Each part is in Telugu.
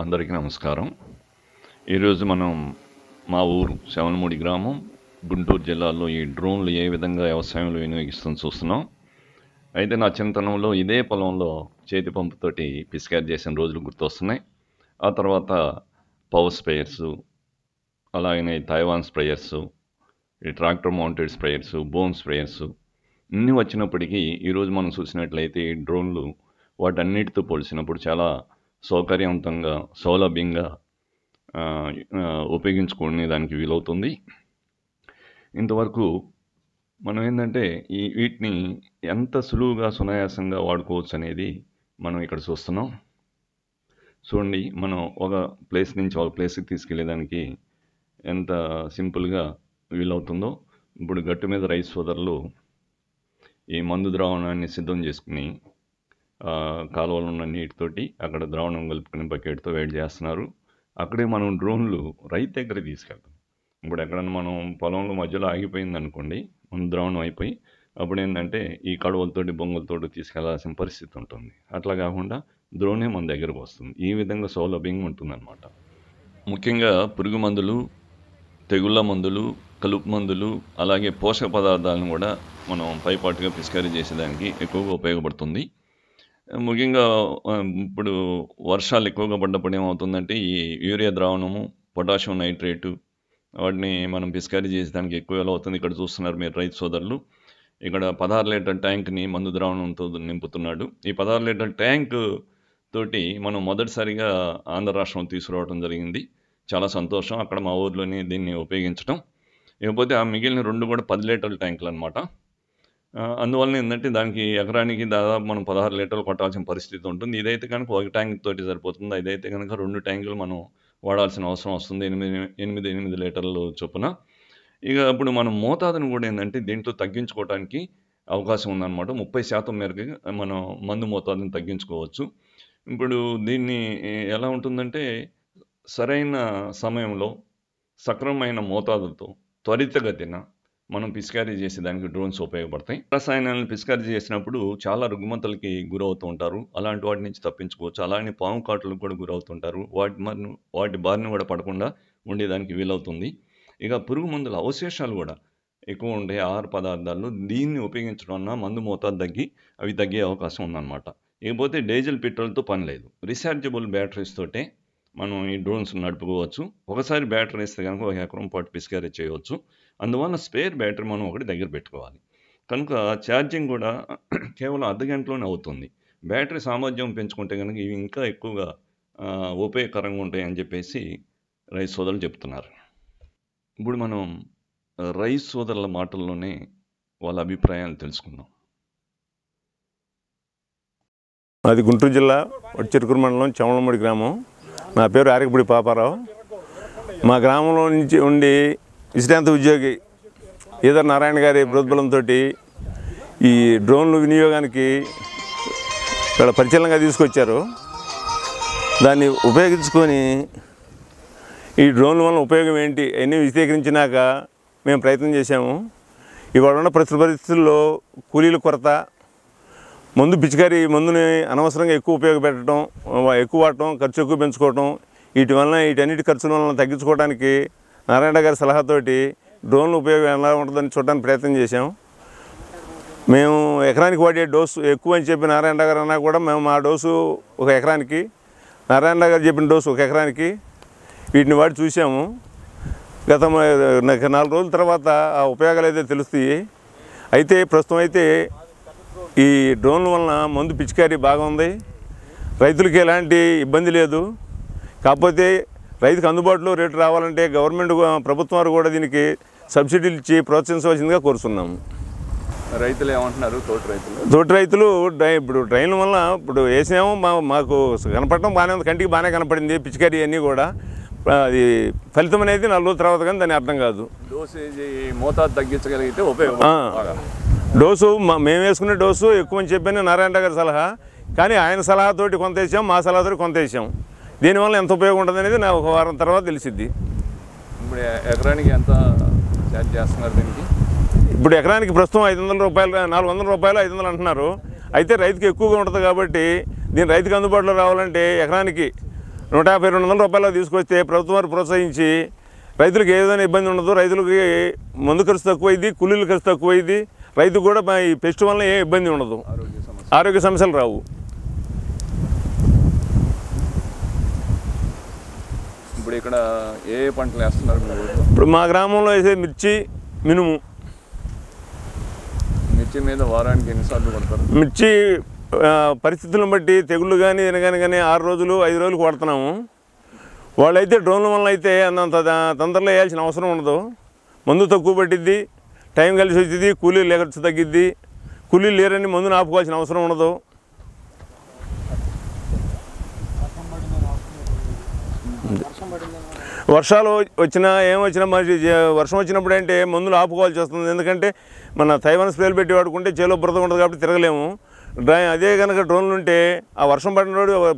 అందరికీ నమస్కారం. ఈరోజు మనం మా ఊరు శవనమూడి గ్రామం గుంటూరు జిల్లాలో ఈ డ్రోన్లు ఏ విధంగా వ్యవసాయంలో వినియోగిస్తుందో చూస్తున్నాం. అయితే నా చిన్నతనంలో ఇదే పొలంలో చేతి పంపుతోటి పిచికారీ చేసిన రోజులు గుర్తొస్తున్నాయి. ఆ తర్వాత పవర్ స్ప్రేయర్సు, అలాగనే తైవాన్ స్ప్రేయర్సు, ఈ ట్రాక్టర్ మౌంటెడ్ స్ప్రేయర్సు, బోమ్ స్ప్రేయర్సు ఇన్ని వచ్చినప్పటికీ ఈరోజు మనం చూసినట్లయితే ఈ డ్రోన్లు వాటన్నిటితో పోల్చినప్పుడు చాలా సౌకర్యవంతంగా సౌలభ్యంగా ఉపయోగించుకునే దానికి వీలవుతుంది. ఇంతవరకు మనం ఏంటంటే వీటిని ఎంత సులువుగా సునాయాసంగా వాడుకోవచ్చు అనేది మనం ఇక్కడ చూస్తున్నాం. చూడండి, మనం ఒక ప్లేస్ నుంచి ఒక ప్లేస్కి తీసుకెళ్ళేదానికి ఎంత సింపుల్గా వీలవుతుందో. ఇప్పుడు గట్టు మీద రైతు సోదరులు ఈ మందు ద్రావణాన్ని సిద్ధం చేసుకుని కాలువలో ఉన్న నీటితోటి అక్కడ ద్రావణం కలుపుకుని బకెట్తో వేడి చేస్తున్నారు. అక్కడే మనం డ్రోన్లు రైతు దగ్గర తీసుకెళ్తాం. ఇప్పుడు ఎక్కడన్నా మనం పొలంలో మధ్యలో ఆగిపోయింది అనుకోండి, మందు ద్రావణం అయిపోయి, అప్పుడు ఏంటంటే ఈ కడవలతోటి బొంగులతోటి తీసుకెళ్లాల్సిన పరిస్థితి ఉంటుంది. అట్లా కాకుండా డ్రోనే మన దగ్గరకు వస్తుంది. ఈ విధంగా సౌలభ్యంగా ఉంటుందన్నమాట. ముఖ్యంగా పురుగు మందులు, తెగుళ్ళ మందులు, కలుపు మందులు, అలాగే పోషక పదార్థాలను కూడా మనం పైపాటుగా పిచికారీ చేసేదానికి ఎక్కువగా ఉపయోగపడుతుంది. ముఖ్యంగా ఇప్పుడు వర్షాలు ఎక్కువగా పడ్డప్పుడు ఏమవుతుందంటే ఈ యూరియా ద్రావణము, పొటాషియం నైట్రేటు వాటిని మనం పిచికారీ చేసేదానికి ఎక్కువ అవుతుంది. ఇక్కడ చూస్తున్నారు మీరు రైతు సోదరులు, ఇక్కడ 16 లీటర్ ట్యాంక్ని మందు ద్రావణంతో నింపుతున్నాడు. ఈ 16 లీటర్ ట్యాంక్ తోటి మనం మొదటిసారిగా ఆంధ్ర రాష్ట్రం తీసుకురావడం జరిగింది. చాలా సంతోషం అక్కడ మా ఊర్లోనే దీన్ని ఉపయోగించడం. ఇకపోతే ఆ మిగిలిన 2 కూడా 10 లీటర్ల ట్యాంకులు అనమాట. అందువలన ఏంటంటే దానికి ఎకరానికి దాదాపు మనం 16 లీటర్లు కొట్టాల్సిన పరిస్థితి ఉంటుంది. ఇదైతే కనుక ఒక ట్యాంక్ తోటి సరిపోతుంది. ఇదైతే కనుక 2 ట్యాంకులు మనం వాడాల్సిన అవసరం వస్తుంది, 8 లీటర్లు చొప్పున. ఇక ఇప్పుడు మనం మోతాదును కూడా ఏంటంటే దీంట్లో తగ్గించుకోవడానికి అవకాశం ఉందన్నమాట. 30% మేరకు మనం మందు మోతాదుని తగ్గించుకోవచ్చు. ఇప్పుడు దీన్ని ఎలా ఉంటుందంటే సరైన సమయంలో సక్రమమైన మోతాదుతో త్వరితగతిన మనం పిచికారీ చేసేదానికి డ్రోన్స్ ఉపయోగపడతాయి. రసాయనాలను పిచికారీ చేసినప్పుడు చాలా రుగ్మతలకి గురవుతూ ఉంటారు. అలాంటి వాటి నుంచి తప్పించుకోవచ్చు. అలాగే పాము కాటులకు కూడా గురవుతుంటారు. వాటి బారిన కూడా పడకుండా ఉండేదానికి వీలవుతుంది. ఇక పురుగు మందుల అవశేషాలు కూడా ఎక్కువ ఉండే ఆహార పదార్థాలు దీన్ని ఉపయోగించడం వలన మందు మోతాదు అవి తగ్గే అవకాశం ఉందన్నమాట. ఇకపోతే డీజిల్ పెట్రోల్తో పని లేదు. రీఛార్జబుల్ బ్యాటరీస్ తోటే మనం ఈ డ్రోన్స్ నడుపుకోవచ్చు. ఒకసారి బ్యాటరీ వేస్తే కనుక 1 ఎకరం పాటు పిచికారీ చేయవచ్చు. అందువల్ల స్పేర్ బ్యాటరీ మనం ఒకటి దగ్గర పెట్టుకోవాలి. కనుక ఛార్జింగ్ కూడా కేవలం అర్ధగంటలోనే అవుతుంది. బ్యాటరీ సామర్థ్యం పెంచుకుంటే కనుక ఇవి ఇంకా ఎక్కువగా ఉపయోగకరంగా ఉంటాయని చెప్పేసి రైతు సోదరులు చెప్తున్నారు. ఇప్పుడు మనం రైతు సోదరుల మాటల్లోనే వాళ్ళ అభిప్రాయాలు తెలుసుకుందాం. అది గుంటూరు జిల్లా వడ్చిరుకూరు మండలం చవనమూడి గ్రామం. నా పేరు ఆరికపూడి పాపారావు. మా గ్రామంలో నుంచి ఉండి విశ్రాంత ఉద్యోగి ఈదర్ నారాయణ గారి ప్రోద్బలంతో ఈ డ్రోన్లు వినియోగానికి ఇక్కడ పరిశీలనగా తీసుకొచ్చారు. దాన్ని ఉపయోగించుకొని ఈ డ్రోన్ల వల్ల ఉపయోగం ఏంటి అన్నీ విశదీకరించినాక మేము ప్రయత్నం చేశాము. ఇవాళ ఉన్న పరిస్థితుల్లో కూలీల కొరత, పిచికారీ మందుని అనవసరంగా ఎక్కువ ఉపయోగపెట్టడం, ఎక్కువ వాడటం, ఖర్చు ఎక్కువ పెంచుకోవటం, వీటన్నిటి ఖర్చుల వలన తగ్గించుకోవడానికి నారాయణ గారి సలహాతోటి డ్రోన్ల ఉపయోగం ఎలా ఉంటుందని చూడడానికి ప్రయత్నం చేశాం. మేము ఎకరానికి వాడే డోసు ఎక్కువ అని చెప్పి నారాయణ గారు అన్నా కూడా మేము ఆ డోసు 1 ఎకరానికి, నారాయణ గారు చెప్పిన డోసు 1 ఎకరానికి వీటిని వాడి చూసాము. గత 4 రోజుల తర్వాత ఆ ఉపయోగాలు అయితే తెలుస్తాయి. అయితే ప్రస్తుతం అయితే ఈ డ్రోన్ల వలన మందు పిచికారీ బాగా ఉంది. రైతులకి ఎలాంటి ఇబ్బంది లేదు. కాకపోతే రైతుకు అందుబాటులో రేటు రావాలంటే గవర్నమెంట్ ప్రభుత్వం వారు కూడా సబ్సిడీలు ఇచ్చి ప్రోత్సహించవలసిందిగా కోరుతున్నాము. రైతులు ఏమంటున్నారు? తోటి రైతులు ఇప్పుడు డ్రైన్ల వల్ల ఇప్పుడు వేసాము, మాకు కనపడటం బాగానే ఉంది, కంటికి బాగానే కనపడింది పిచికారీ అన్నీ కూడా. అది ఫలితం అనేది 4 రోజుల తర్వాత కానీ దాని అర్థం కాదు. డోసేజీ మోతాదు తగ్గించగలిగితే ఉపయోగం. డోసు మేము వేసుకునే డోసు ఎక్కువ అని చెప్పాను నారాయణ గారి సలహా, కానీ ఆయన సలహాతోటి కొంత వేసాం, మా సలహాతోటి కొంత వేసాం. దీనివల్ల ఎంత ఉపయోగం ఉంటుంది అనేది నాకు 1 వారం తర్వాత తెలిసిద్ది. ఇప్పుడు ఎకరానికి ఎంత ఛార్జ్ చేస్తున్నారు దీనికి? ఇప్పుడు ఎకరానికి ప్రస్తుతం 500 రూపాయలు, 400 రూపాయలు 500 అంటున్నారు. అయితే రైతుకి ఎక్కువగా ఉంటుంది కాబట్టి దీని రైతుకు అందుబాటులో రావాలంటే ఎకరానికి 150-200 రూపాయలు తీసుకొస్తే ప్రభుత్వం వారు ప్రోత్సహించి రైతులకు ఏదైనా ఇబ్బంది ఉండదు, రైతులకి మందు ఖర్చు తక్కువైంది, కూలీల ఖర్చు తక్కువైంది, రైతు కూడా ఈ పెస్ట్ వల్ల ఏ ఇబ్బంది ఉండదు, ఆరోగ్య సమస్యలు రావు. ఇప్పుడు ఇక్కడ ఏ పంటలు వేస్తున్నారు? ఇప్పుడు మా గ్రామంలో వేసే మిర్చి, మినుము. మిర్చి మీద వారానికి ఎన్నిసార్లు కొడతారు? మిర్చి పరిస్థితులను బట్టి తెగుళ్ళు కానీ కానీ 6 రోజులు 5 రోజులు కొడుతున్నాము. వాళ్ళైతే డ్రోన్ల వల్ల అయితే అంత తొందరలో వేయాల్సిన అవసరం ఉండదు, మందు తక్కువ పట్టిద్ది, టైం కలిసి వచ్చింది, కూలీలు ఖర్చు తగ్గిద్ది, కూలీలు లేరని మందుని ఆపుకోవాల్సిన అవసరం ఉండదు. వర్షాలు వచ్చినా ఏమొచ్చినా మరి వర్షం వచ్చినప్పుడు అంటే మందులు ఆపుకోవాల్సి వస్తుంది, ఎందుకంటే మన తైవాన్ స్ప్రేలు పెట్టి వాడుకుంటే చేలో బురద ఉంటుంది కాబట్టి తిరగలేము. అదే కనుక డ్రోన్లు ఉంటే ఆ వర్షం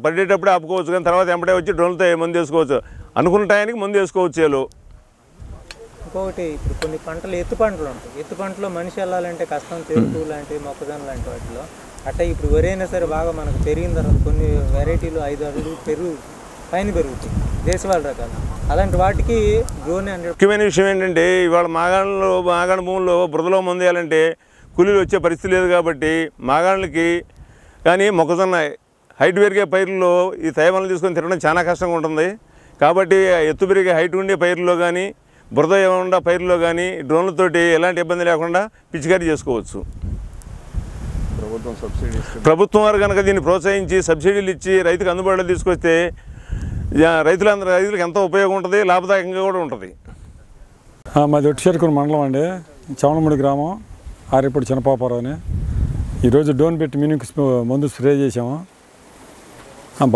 పడేటప్పుడే ఆపుకోవచ్చు, కానీ తర్వాత వెంబడే వచ్చి డ్రోన్లతో మందు వేసుకోవచ్చు, అనుకున్న టైంకి మందు వేసుకోవచ్చు చేలో. ఇంకొకటి ఇప్పుడు కొన్ని పంటలు ఎత్తు పంటలు ఉంటాయి, ఎత్తు పంటలో మనిషి వెళ్ళాలంటే కష్టం, చెరుకు లాంటివి మొక్కజొన్న లాంటి వాటిలో. అట్లా ఇప్పుడు వరైనా సరే బాగా మనకు పెరిగిన తర్వాత కొన్ని వెరైటీలు 5 అడుగులు పైన పెరుగుతాయి దేశవాళీ రకాలు, అలాంటి వాటికి డ్రోన్ అంటే ముఖ్యమైన విషయం ఏంటంటే ఇవాళ మాగాణ భూముల్లో బురదలో మందు వేయాలంటే కూలీలు వచ్చే పరిస్థితి లేదు కాబట్టి మాగాణులకి కానీ మొక్కజొన్న హైట్ పెరిగే పైర్లలో ఈ తైవాన్లు తీసుకొని తిరగడం చాలా కష్టంగా ఉంటుంది. కాబట్టి ఎత్తు పెరిగే హైట్ ఉండే పైర్లలో కానీ బురద ఏమన్నా పైర్లలో కానీ డ్రోన్లతోటి ఎలాంటి ఇబ్బంది లేకుండా పిచికారీ చేసుకోవచ్చు. ప్రభుత్వం వారు కనుక దీన్ని ప్రోత్సహించి సబ్సిడీలు ఇచ్చి రైతుకు అందుబాటులో తీసుకొస్తే రైతులకు ఎంతో ఉపయోగం ఉంటుంది, లాభదాయకంగా కూడా ఉంటుంది. మాది ఒట్టిచెరుకూరు మండలం అండి, చవనముడి గ్రామం, ఆరేపూడి చిన్నపాపారావు అని. ఈరోజు డ్రోన్ పెట్టి మినుకు మందు స్ప్రే చేసాము,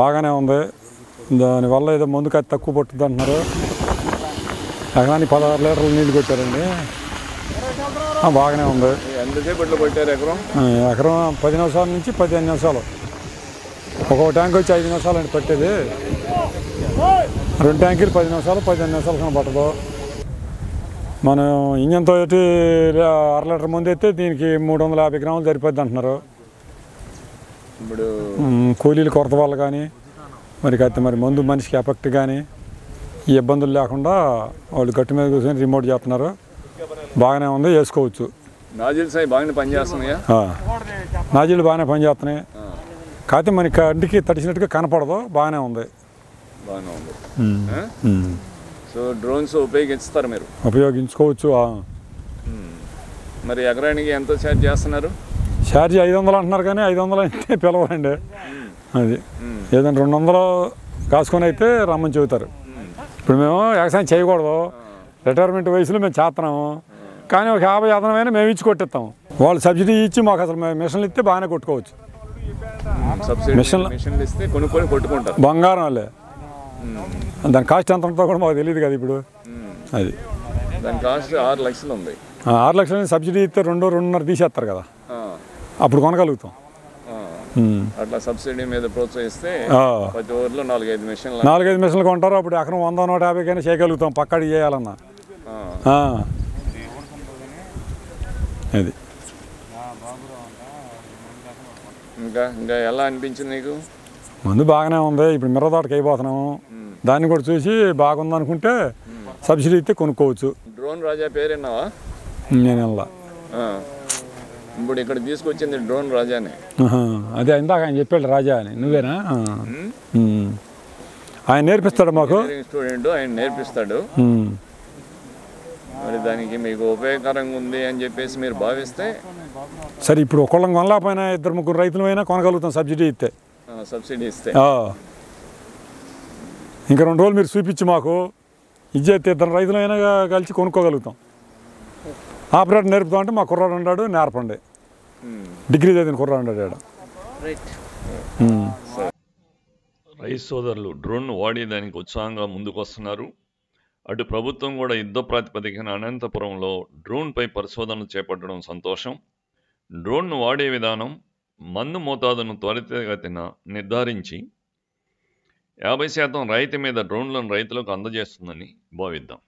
బాగానే ఉంది. దానివల్ల ఏదో మందు కాదు తక్కువ పట్టుద్ది అంటున్నారు. ఎకరానికి 16 లీటర్లు నీళ్ళు కొట్టారండి, బాగానే ఉంది. ఎకరం 10 నిమిషాల నుంచి 15 నిమిషాలు, ఒక్కొక్క ట్యాంక్ వచ్చి 5 నిమిషాలు అండి పట్టేది. 2 ట్యాంకీలు 10 నిమిషాలు 15 నిమిషాలు కన్నా పట్టదు. మనం ఇంజన్తో అయితే 1/2 లీటర్ మందు అయితే దీనికి 350 గ్రాములు సరిపోద్ది అంటున్నారు. ఇప్పుడు కూలీల కొరత వల్ల కానీ మరి మందు మనిషికి ఎఫెక్ట్ కానీ ఈ ఇబ్బందులు లేకుండా వాళ్ళు గట్టి మీద కూర్చొని రిమోట్ చేస్తున్నారు, బాగానే ఉంది, వేసుకోవచ్చు. నాజిల్స్ బాగానే పనిచేస్తున్నాయా? నాజిల్ బాగానే పనిచేస్తున్నాయి, కాకపోతే మనకి కంటికి తడిచినట్టుగా కనపడదు, బాగానే ఉంది. సో డ్రోన్స్ ఉపయోగిస్తారు మీరు? ఉపయోగించుకోవచ్చు. మరి ఎకరానికి ఎంత ఛార్జ్ చేస్తున్నారు? ఛార్జ్ 500 అంటున్నారు, కానీ 500 అయితే పిలవరండి. అది ఏదైనా 200 కాసుకొని అయితే రమ్మని చెబుతారు. ఇప్పుడు మేము వ్యవసాయం చేయకూడదు, రిటైర్మెంట్ వయసులో మేము చేస్తున్నాము, కానీ ఒక 50 అదనమైనా మేము ఇచ్చి కొట్టిస్తాము. వాళ్ళు సబ్సిడీ ఇచ్చి మాకు అసలు మిషన్లు ఇస్తే బాగానే కొట్టుకోవచ్చు. మిషన్లు ఇస్తే కొనుక్కొని కొట్టుకుంటారు, బంగారం వాళ్ళే. దాని కాస్ట్ ఎంత ఉంటుందో కూడా మాకు తెలియదు కదా ఇప్పుడు. అది దాని కాస్ట్ 6 లక్షలు ఉంది. 6 లక్షలని సబ్సిడీ ఇస్తే 2-2.5 తీసేస్తారు కదా, అప్పుడు కొనగలుగుతాం. అట్లా సబ్సిడీ మీద ప్రోత్సహిస్తే ప్రతి ఊర్లో 4-5 మిషన్లు కొంటారు. అప్పుడు ఎకరం 100-150 కైనా చేయగలుగుతాం, పక్కడి చేయాలన్నా. అది ఇంకా ఎలా అనిపించింది నీకు? మందు బాగానే ఉంది. ఇప్పుడు మిర్ర తోటకి అయిపోతున్నాము, దాన్ని కూడా చూసి బాగుంది అనుకుంటే సబ్సిడీ ఇస్తే కొనుక్కోవచ్చు. డ్రోన్ రాజా పేరేనావా? నేను ఇలా ఇప్పుడు ఇక్కడ తీసుకొచ్చింది డ్రోన్ రాజానే. అదే ఇందాక ఆయన చెప్పాడు రాజా అని, నువ్వేనా? ఆయన నేర్పిస్తాడు మాకు, స్టూడెంట్, ఆయన నేర్పిస్తాడు. మరి దానికి మీకు ఉపయోగకరంగా ఉంది అని చెప్పేసి మీరు భావిస్తే సరే. ఇప్పుడు ఒకళ్ళం కొనలేకపోయినా 2-3 రైతులు అయినా కొనగలుగుతాం సబ్సిడీ ఇస్తే. ఇంకా 2 రోజులు మీరు చూపించి మాకు ఇచ్చేస్తే 2 రైతులైనా కలిసి కొనుక్కోగలుగుతాం. ఆపరేటర్ నేర్పుతామంటే మా కుర్రాడు ఉన్నాడు, నేర్పండి. డిగ్రీ చదివిన కుర్రాడు ఉన్నాడు. రైతు సోదరులు డ్రోన్ను వాడేదానికి ఉత్సాహంగా ముందుకు వస్తున్నారు. అటు ప్రభుత్వం కూడా యుద్ధ ప్రాతిపదికన అనంతపురంలో డ్రోన్పై పరిశోధనలు చేపట్టడం సంతోషం. డ్రోన్ను వాడే విధానం, మందు మోతాదును త్వరితగతిన నిర్ధారించి 50% రాయితీ మీద డ్రోన్లను రైతులకు అందజేస్తుందని భావిద్దాం.